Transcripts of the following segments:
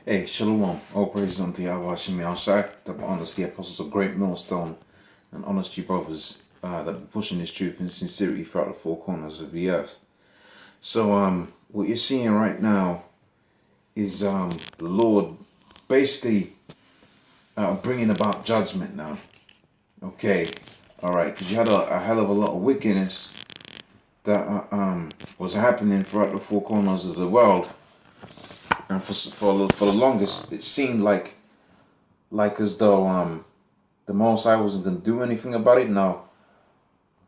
Hey, Shalom. All praise unto Yahweh Hashem Yahushai, that honors the apostles of GreatMillStone and honors you brothers that be pushing this truth and sincerity throughout the four corners of the earth. So, what you're seeing right now is the Lord basically bringing about judgment now. Okay, all right, because you had a hell of a lot of wickedness that was happening throughout the four corners of the world. And for the longest, it seemed like as though the Most High wasn't going to do anything about it. Now,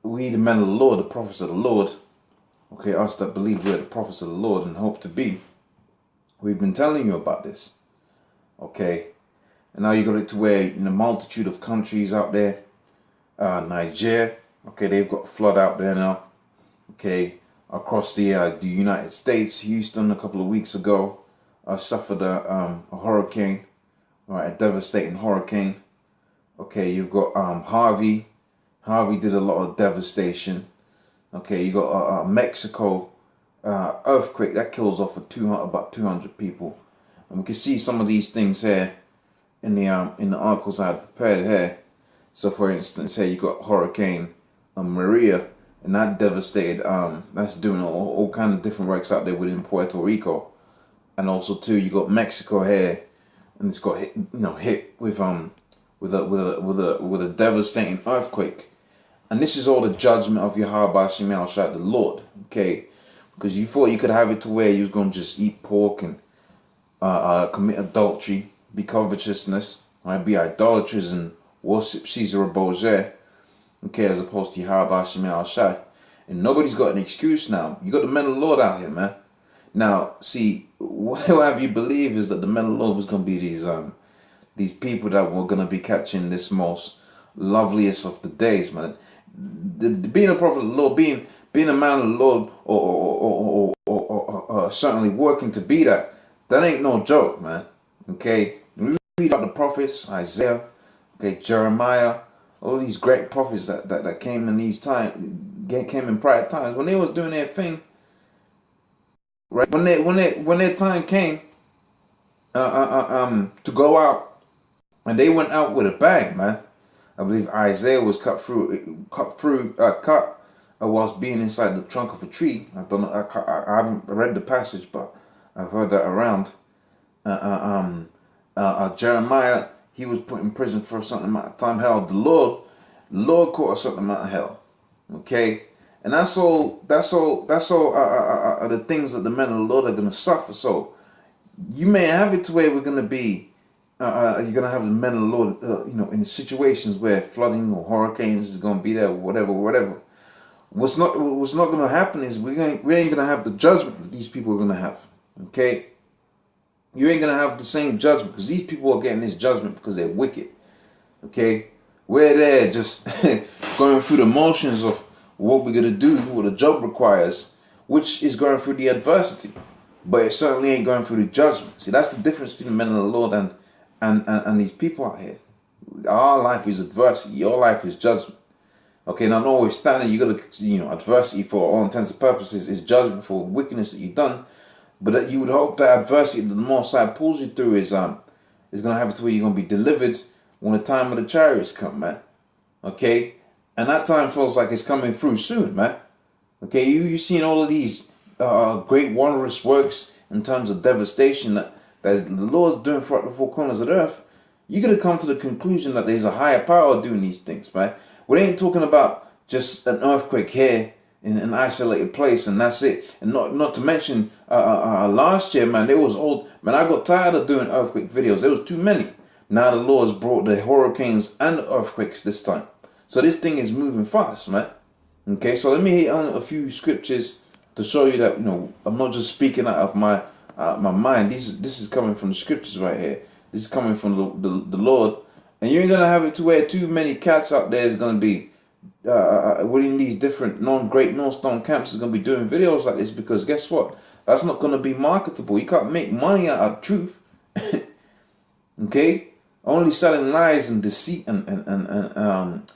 we the men of the Lord, the prophets of the Lord, okay, us that believe we're the prophets of the Lord and hope to be, we've been telling you about this, okay? And now you got it to where in a multitude of countries out there, Nigeria, okay, they've got a flood out there now, okay, across the United States. Houston a couple of weeks ago suffered a hurricane, a devastating hurricane. Okay, you've got Harvey. Harvey did a lot of devastation. Okay, you got Mexico earthquake that kills off about 200 people, and we can see some of these things here in the articles I have prepared here. So, for instance, here you got Hurricane Maria, and that devastated. That's doing all kinds of different works out there within Puerto Rico. And also too, you got Mexico here, and it's got hit with a devastating earthquake. And this is all the judgment of Yahweh Hashem Yahushai the Lord. Okay, because you thought you could have it to where you was gonna just eat pork and commit adultery, be covetousness, right? Be idolaters and worship Caesar Borgia. Okay, as opposed to Yahweh Hashem Yahushai. And nobody's got an excuse now. You got the men of the Lord out here, man. Now, see, what have you believe is that the men of the Lord was going to be these people that were going to be catching this most loveliest of the days, man. Being a prophet of the Lord, being a man of the Lord, or certainly working to be that ain't no joke, man. Okay, we read about the prophets, Isaiah, okay, Jeremiah, all these great prophets that came in these times, came in prior times when they was doing their thing. Right, when their time came to go out, and they went out with a bang, man. I believe Isaiah was cut whilst being inside the trunk of a tree. I don't know. I haven't read the passage, but I've heard that around. Jeremiah, he was put in prison for a certain amount of time. Hell, the Lord caught a certain amount of hell. Okay. And that's all the things that the men of the Lord are going to suffer. So you may have it to where we're going to be, you're going to have the men of the Lord, in situations where flooding or hurricanes is going to be there, whatever. What's not going to happen is we ain't going to have the judgment that these people are going to have. Okay, you ain't going to have the same judgment because these people are getting this judgment because they're wicked. Okay, we're there just going through the motions of what we're going to do, what the job requires, which is going through the adversity. But it certainly ain't going through the judgment. See, that's the difference between the men of the Lord and these people out here. Our life is adversity. Your life is judgment. Okay, now notwithstanding, you got to, adversity for all intents and purposes is judgment for wickedness that you've done. But that you would hope that adversity that the Most High pulls you through is going to have it to where you're going to be delivered when the time of the chariots come, man. Okay? And that time feels like it's coming through soon, man. Okay, you've seen all of these great wondrous works in terms of devastation that the Lord's doing throughout the four corners of the earth. You're going to come to the conclusion that there's a higher power doing these things, man. We ain't talking about just an earthquake here in an isolated place and that's it. And not to mention last year, man, there was I got tired of doing earthquake videos. There was too many. Now the Lord has brought the hurricanes and the earthquakes this time. So this thing is moving fast, man. Okay, so let me hit on a few scriptures to show you that I'm not just speaking out of my mind. This is coming from the scriptures right here. This is coming from the Lord, and you ain't gonna have it to where too many cats out there is gonna be within these different non-GreatMillStone camps is gonna be doing videos like this because guess what? That's not gonna be marketable. You can't make money out of truth. Okay, only selling lies and deceit and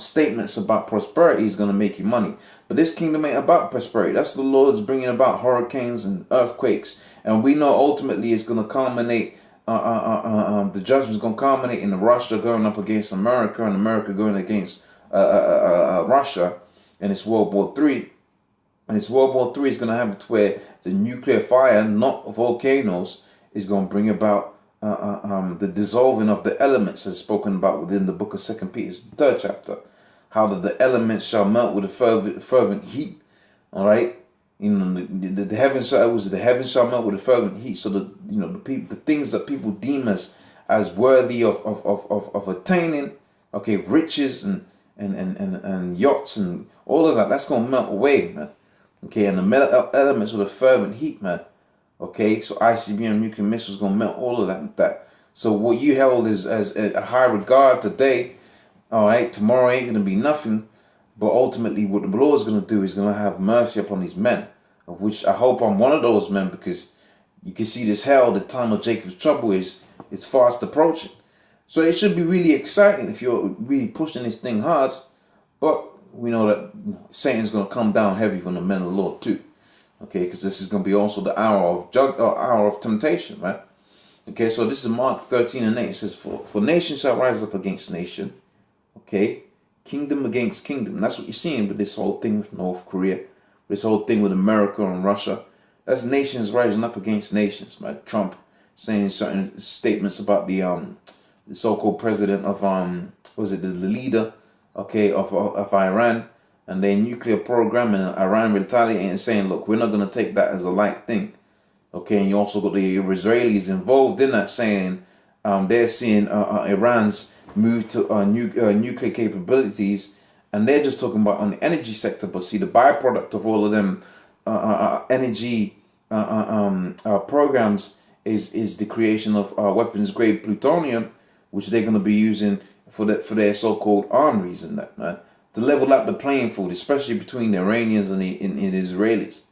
statements about prosperity is going to make you money. But this kingdom ain't about prosperity. That's the Lord is bringing about hurricanes and earthquakes. And we know ultimately it's going to culminate, the judgment is going to culminate in Russia going up against America and America going against Russia. And it's World War III. And it's World War III is going to have it where the nuclear fire, not volcanoes, is going to bring about the dissolving of the elements as spoken about within the book of 2 Peter, 3rd chapter. How that the elements shall melt with a fervent heat. All right, you know the heavens shall melt with a fervent heat. So the things that people deem as worthy of attaining, okay, riches and yachts and all of that, that's gonna melt away, man. Okay, and the metal elements with a fervent heat, man. Okay, so ICBM nuclear missiles gonna melt all of that. So what you held as a high regard today, all right, tomorrow ain't gonna be nothing. But ultimately, what the Lord is gonna do is gonna have mercy upon these men, of which I hope I'm one of those men, because you can see this hell, the time of Jacob's trouble it's fast approaching. So it should be really exciting if you're really pushing this thing hard. But we know that Satan's gonna come down heavy from the men of the Lord too. Okay, because this is gonna be also the hour of temptation, right? Okay, so this is Mark 13:8. It says, for nation shall rise up against nation. Okay, kingdom against kingdom. And that's what you're seeing with this whole thing with North Korea, this whole thing with America and Russia. That's nations rising up against nations, right? Trump saying certain statements about the so-called president of the leader, okay, of Iran, and their nuclear program, and Iran retaliating and saying, look, we're not gonna take that as a light thing. Okay, and you also got the Israelis involved in that, saying they're seeing Iran's move to nuclear capabilities, and they're just talking about on the energy sector. But see, the byproduct of all of them energy programs is the creation of weapons grade plutonium, which they're going to be using for their so-called armories and that, man, to level up the playing field, especially between the Iranians and the Israelis.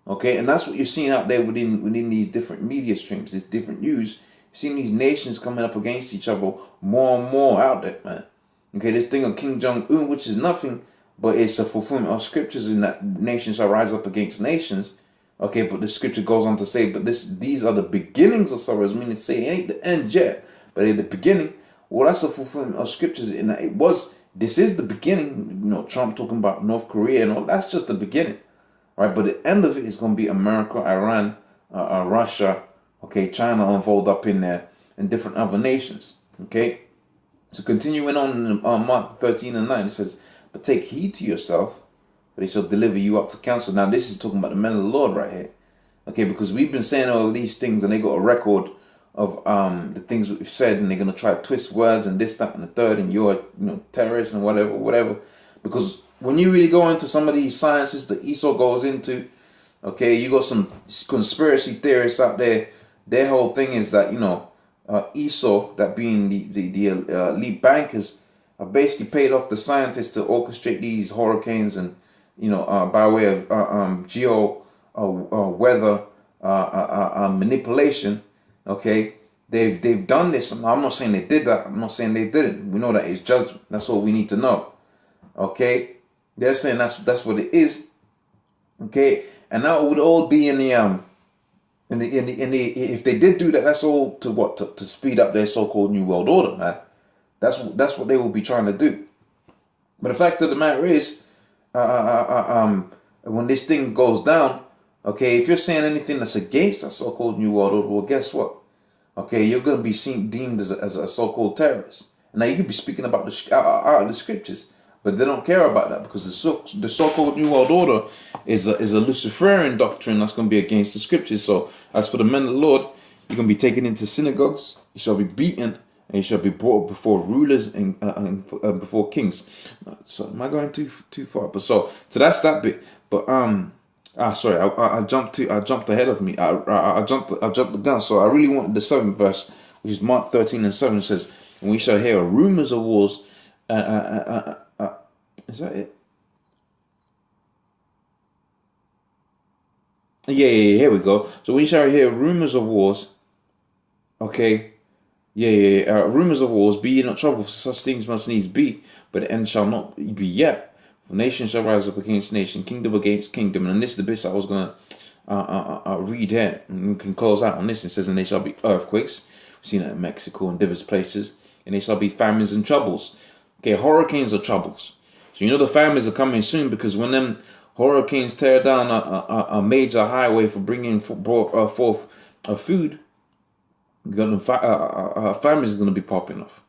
Okay, and that's what you're seeing out there within these different media streams, this different news. You're seeing these nations coming up against each other more and more out there, man. Okay, this thing of Kim Jong-un, which is nothing, but it's a fulfillment of scriptures in that nations shall rise up against nations. Okay, but the scripture goes on to say, but these are the beginnings of sorrows, meaning say it ain't the end yet, but at the beginning. Well, that's a fulfillment of scriptures in that this is the beginning. You know, Trump talking about North Korea and all, that's just the beginning. Right, but the end of it is going to be America, Iran, Russia, okay, China involved up in there, and different other nations. Okay, so continuing on in Mark 13:9, it says, but take heed to yourself, for they shall deliver you up to council. Now this is talking about the men of the Lord right here. Okay, because we've been saying all these things, and they got a record of the things we've said, and they're going to try to twist words and this, that, and the third, and you're terrorists and whatever. Because when you really go into some of these sciences that Esau goes into, okay, you got some conspiracy theorists out there. Their whole thing is that, Esau, that being the elite bankers, have basically paid off the scientists to orchestrate these hurricanes and, by way of geo weather manipulation. Okay, they've done this. I'm not saying they did that. I'm not saying they didn't. We know that it's judgment. That's all we need to know. Okay, they're saying that's what it is. Okay, and that would all be in the if they did do that, that's all to speed up their so-called New World Order, man. That's what they will be trying to do. But the fact of the matter is, when this thing goes down, okay, if you're saying anything that's against that so-called New World Order, well, guess what? Okay, you're going to be deemed as a so-called terrorist. Now you could be speaking about out of the scriptures, but they don't care about that, because the so-called New World Order is a Luciferian doctrine that's going to be against the scriptures. So as for the men of the Lord, you're going to be taken into synagogues, you shall be beaten, and you shall be brought before rulers and before kings. So am I going too far? But so that's that bit. But sorry, I jumped ahead of me. I jumped the gun. So I really wanted the 7th verse, which is Mark 13:7. It says, and we shall hear rumors of wars. Is that it? Yeah, here we go. So we shall hear rumors of wars. Okay, Rumors of wars, be ye not troubled, for such things must needs be, but the end shall not be yet. For nation shall rise up against nation, kingdom against kingdom. And this is the bit I was going to read here. And we can close out on this. It says, and there shall be earthquakes. We've seen that in Mexico and diverse places. And there shall be famines and troubles. Okay, hurricanes are troubles. So you know the famines are coming soon, because when them hurricanes tear down a major highway for bringing forth food, famine is going to be popping off.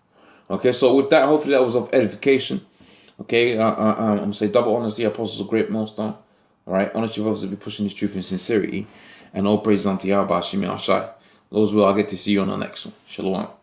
Okay, so with that, hopefully that was of edification. Okay, I'm going to say double honors to the apostles of GreatMillStone. All right, honor to brothers that be pushing this truth in sincerity. And all praise unto Yahweh, Shemi Ashai. Those will, I'll get to see you on the next one. Shalom.